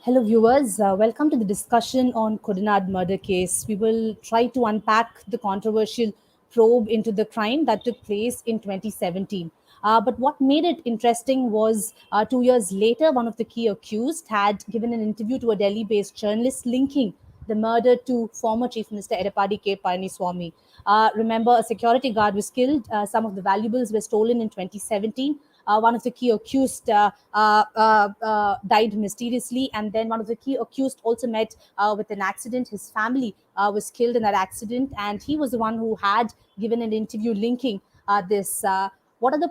Hello, viewers. Welcome to the discussion on Kodanad murder case. We will try to unpack the controversial probe into the crime that took place in 2017. But what made it interesting was 2 years later, one of the key accused had given an interview to a Delhi based journalist linking the murder to former Chief Minister Edapadi K. Palaniswamy. Remember, a security guard was killed. Some of the valuables were stolen in 2017. One of the key accused died mysteriously, and then one of the key accused also met with an accident. His family was killed in that accident, and he was the one who had given an interview linking this. What are the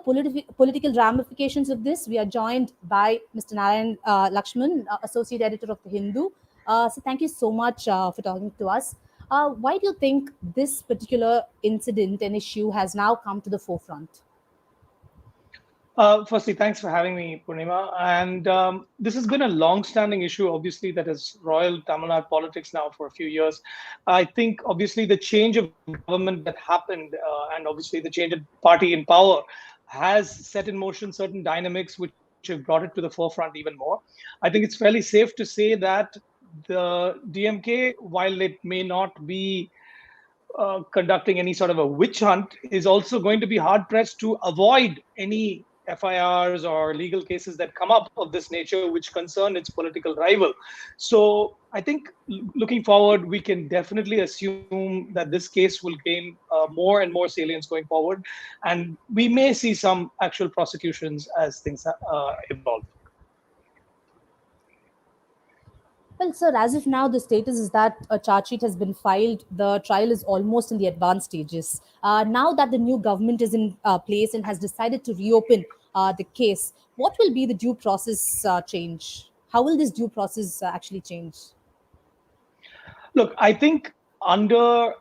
political ramifications of this? We are joined by Mr. Narayan Lakshman, Associate Editor of The Hindu. So, thank you so much for talking to us. Why do you think this particular incident and issue has now come to the forefront? Firstly, thanks for having me, Purnima. And this has been a long-standing issue, obviously, that has roiled Tamil Nadu politics now for a few years. I think, obviously, the change of government that happened, and obviously the change of party in power, has set in motion certain dynamics which have brought it to the forefront even more. I think it's fairly safe to say that the DMK, while it may not be conducting any sort of a witch hunt, is also going to be hard pressed to avoid any FIRs or legal cases that come up of this nature which concern its political rival. So I think looking forward, we can definitely assume that this case will gain more and more salience going forward. And we may see some actual prosecutions as things evolve. Well, sir, as of now, the status is that a charge sheet has been filed. The trial is almost in the advanced stages. Now that the new government is in place and has decided to reopen the case, what will be the due process change? How will this due process actually change? Look, I think under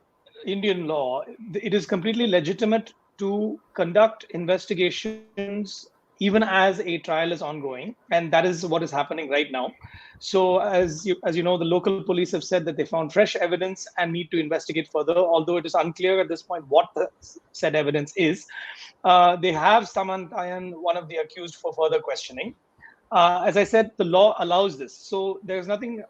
Indian law, it is completely legitimate to conduct investigations even as a trial is ongoing, and that is what is happening right now. So, as you know, the local police have said that they found fresh evidence and need to investigate further. Although it is unclear at this point what the said evidence is, they have summoned Ayan, one of the accused, for further questioning. As I said, the law allows this, so there's nothing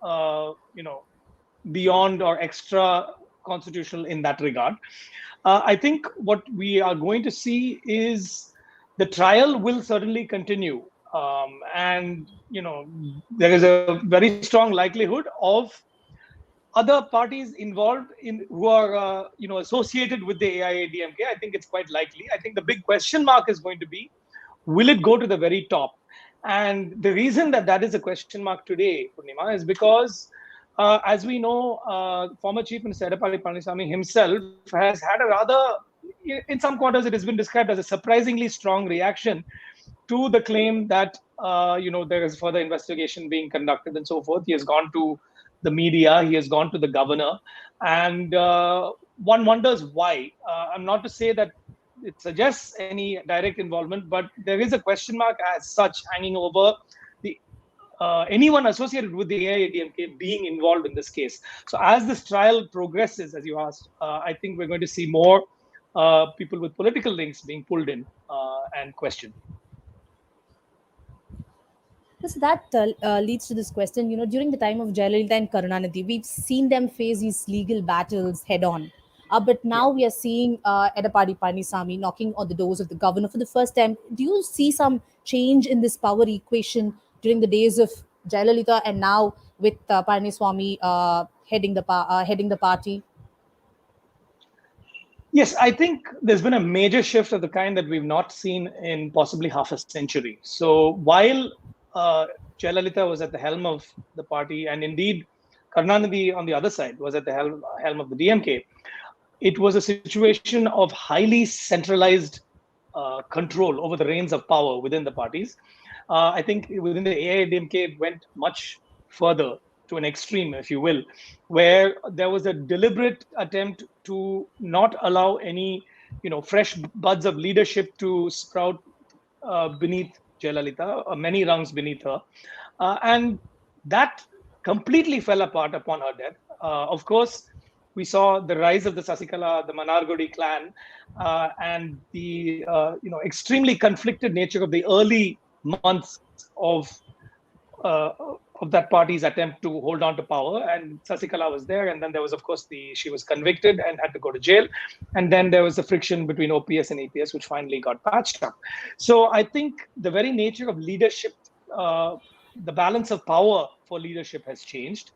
beyond or extra constitutional in that regard. I think what we are going to see is the trial will certainly continue, and there is a very strong likelihood of other parties involved in who are associated with the AIADMK. I think it's quite likely. I think the big question mark is going to be, will it go to the very top? And the reason that that is a question mark today, Purnima, is because as we know, former Chief Minister Edapadi Palaniswamy himself has had a rather, in some quarters, it has been described as a surprisingly strong reaction to the claim that there is further investigation being conducted and so forth. He has gone to the media, he has gone to the governor, and one wonders why. I'm not to say that it suggests any direct involvement, but there is a question mark as such hanging over the anyone associated with the AIADMK being involved in this case. So as this trial progresses, as you asked, I think we're going to see more people with political links being pulled in and questioned. So that leads to this question. During the time of Jayalalitha and Karunanidhi, we've seen them face these legal battles head on. But Yeah. now we are seeing Edapadi Palaniswamy knocking on the doors of the governor for the first time. Do you see some change in this power equation during the days of Jayalalitha and now with Palaniswamy heading the party? Yes, I think there's been a major shift of the kind that we've not seen in possibly half a century. So while Jayalalitha was at the helm of the party, and indeed Karunanidhi on the other side was at the helm of the DMK, it was a situation of highly centralized control over the reins of power within the parties. I think within the AIADMK, it went much further to an extreme, if you will, where there was a deliberate attempt to not allow any, fresh buds of leadership to sprout beneath Jayalalitha, many rungs beneath her, and that completely fell apart upon her death. Of course, we saw the rise of the Sasikala, the Manargudi clan, and the extremely conflicted nature of the early months of that party's attempt to hold on to power. And Sasikala was there, and then there was, of course, she was convicted and had to go to jail, and then there was the friction between OPS and EPS, which finally got patched up. So I think the very nature of leadership, the balance of power for leadership has changed,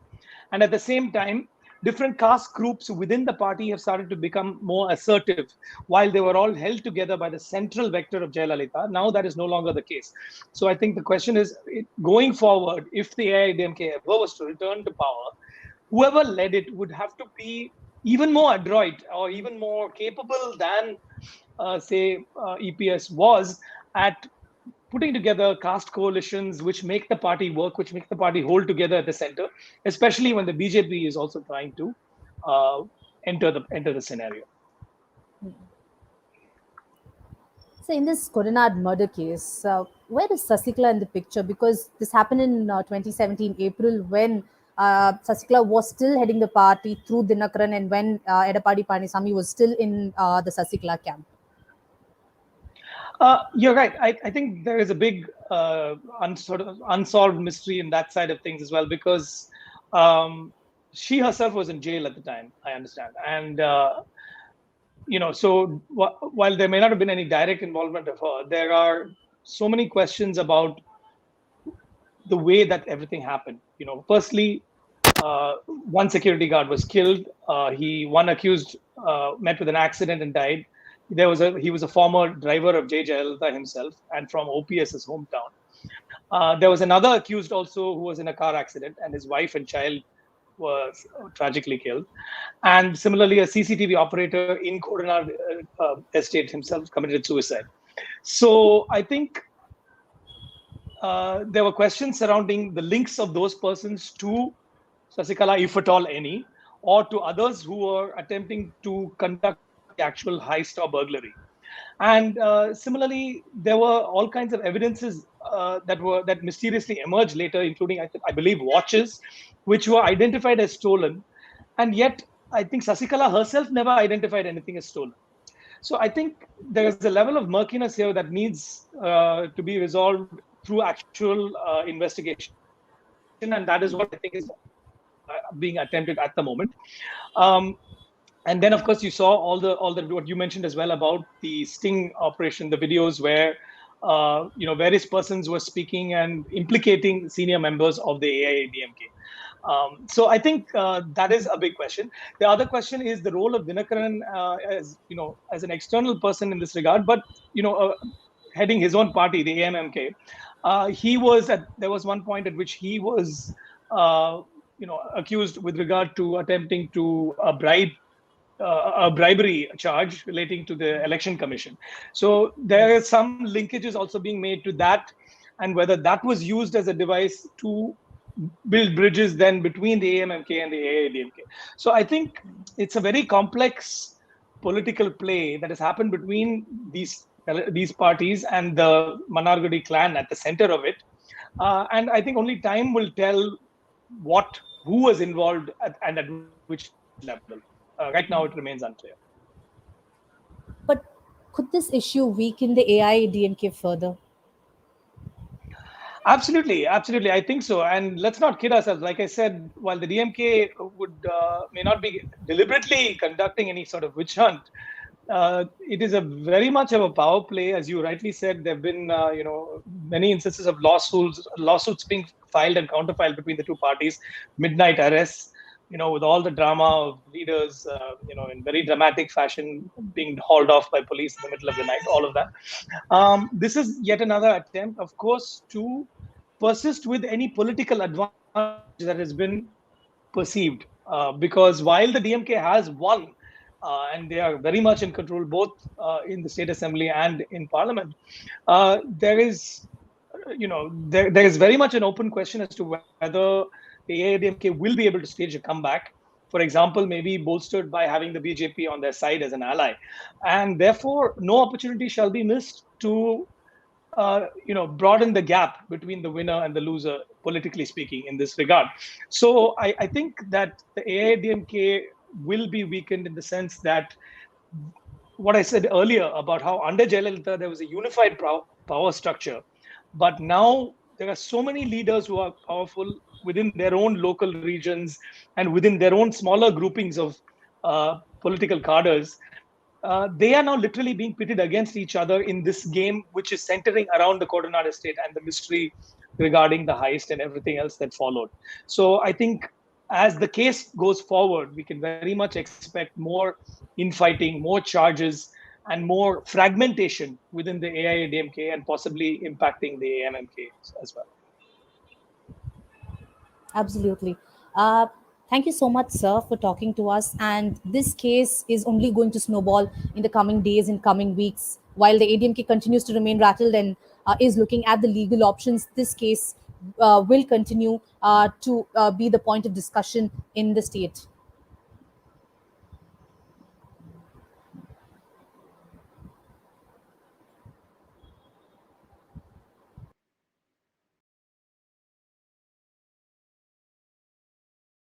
and at the same time, different caste groups within the party have started to become more assertive. While they were all held together by the central vector of Jayalalitha, now that is no longer the case. So I think the question is, going forward, if the AIDMK ever was to return to power, whoever led it would have to be even more adroit or even more capable than, say, EPS was at putting together caste coalitions which make the party work, which make the party hold together at the center, especially when the BJP is also trying to uh, enter the scenario. So in this Kodanad murder case, where is Sasikala in the picture? Because this happened in 2017 April, when Sasikala was still heading the party through Dinakaran, and when Edapadi Panisamy was still in the Sasikala camp. You're right. I think there is a big sort of unsolved mystery in that side of things as well, because she herself was in jail at the time, I understand. And so while there may not have been any direct involvement of her, there are so many questions about the way that everything happened. Firstly, one security guard was killed. One accused met with an accident and died. He was a former driver of J. Jayalalitha himself and from OPS's hometown. There was another accused also who was in a car accident, and his wife and child was tragically killed. And similarly, a CCTV operator in Kodanad estate himself committed suicide. So I think there were questions surrounding the links of those persons to Sasikala, if at all any, or to others who were attempting to conduct the actual heist or burglary. And similarly, there were all kinds of evidences that mysteriously emerged later, including, I believe, watches, which were identified as stolen. And yet, I think Sasikala herself never identified anything as stolen. So I think there is a level of murkiness here that needs to be resolved through actual investigation, and that is what I think is being attempted at the moment. Um, and then, of course, you saw all the what you mentioned as well about the sting operation, the videos where various persons were speaking and implicating senior members of the AIADMK. So I think that is a big question. The other question is the role of Dinakaran as an external person in this regard, but heading his own party, the AMMK. There was one point at which he was accused with regard to attempting to a bribery charge relating to the election commission. So there are some linkages also being made to that, and whether that was used as a device to build bridges then between the AMMK and the AIDMK. So I think it's a very complex political play that has happened between these parties and the Manargudi clan at the center of it. And I think only time will tell who was involved and at which level. Right now, it remains unclear. But could this issue weaken the AIDMK further? Absolutely, absolutely. I think so. And let's not kid ourselves. Like I said, while the DMK may not be deliberately conducting any sort of witch hunt, it is a very much of a power play. As you rightly said, there have been many instances of lawsuits being filed and counterfiled between the two parties, midnight arrests. With all the drama of leaders, in very dramatic fashion being hauled off by police in the middle of the night, all of that. This is yet another attempt, of course, to persist with any political advantage that has been perceived. Because while the DMK has won, and they are very much in control both in the state assembly and in parliament, there is there is very much an open question as to whether the AIDMK will be able to stage a comeback, for example, maybe bolstered by having the BJP on their side as an ally. And therefore, no opportunity shall be missed to broaden the gap between the winner and the loser, politically speaking, in this regard. So I think that the AIDMK will be weakened in the sense that what I said earlier about how under Jayalalitha there was a unified power structure, but now there are so many leaders who are powerful within their own local regions and within their own smaller groupings of political cadres, they are now literally being pitted against each other in this game, which is centering around the Kodanad estate and the mystery regarding the heist and everything else that followed. So I think as the case goes forward, we can very much expect more infighting, more charges, and more fragmentation within the AIADMK and possibly impacting the AMMK as well. Absolutely. Thank you so much, sir, for talking to us. And this case is only going to snowball in the coming days, in coming weeks. While the ADMK continues to remain rattled and is looking at the legal options, this case will continue to be the point of discussion in the state.